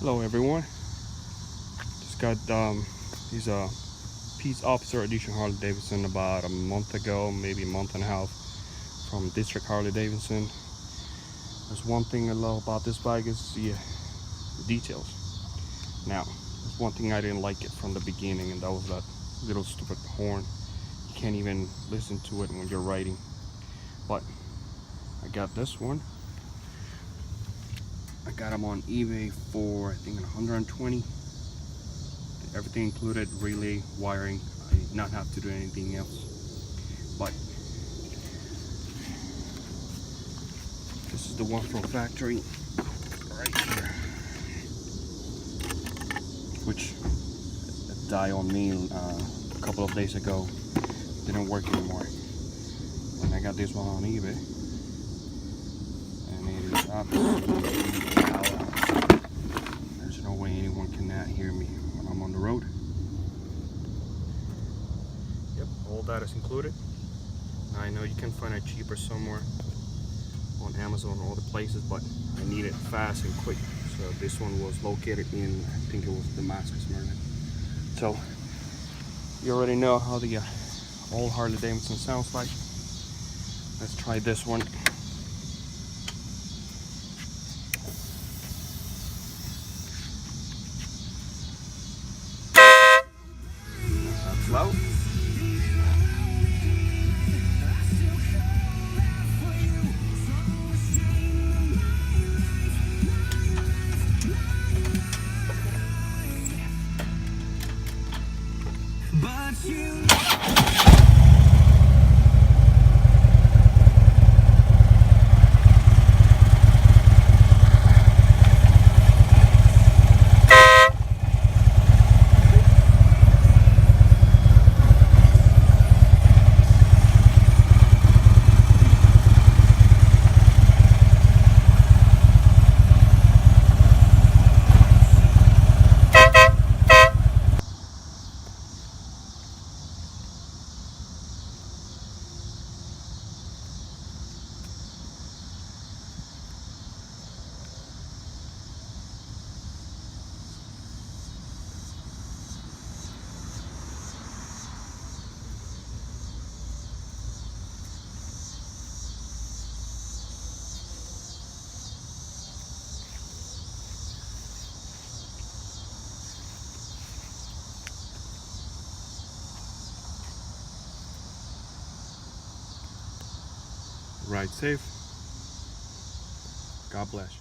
Hello everyone. Just got these Peace Officer Edition Harley Davidson about a month ago, maybe a month and a half, from District Harley Davidson. There's one thing I love about this bike is the details. Now, there's one thing I didn't like it from the beginning, and that was that little stupid horn. You can't even listen to it when you're riding. But I got this one. I got them on eBay for I think 120. Everything included, relay, wiring. I did not have to do anything else. But this is the one from factory right here, which died on me a couple of days ago. Didn't work anymore. And I got this one on eBay, and it is absolutely loud. There's no way anyone cannot hear me when I'm on the road. Yep, all that is included. Now I know you can find it cheaper somewhere on Amazon, all the places, but I need it fast and quick. So this one was located in, I think it was Damascus, Maryland. So you already know how the old Harley Davidson sounds like. Let's try this one. That's loud. But you ride safe. God bless you.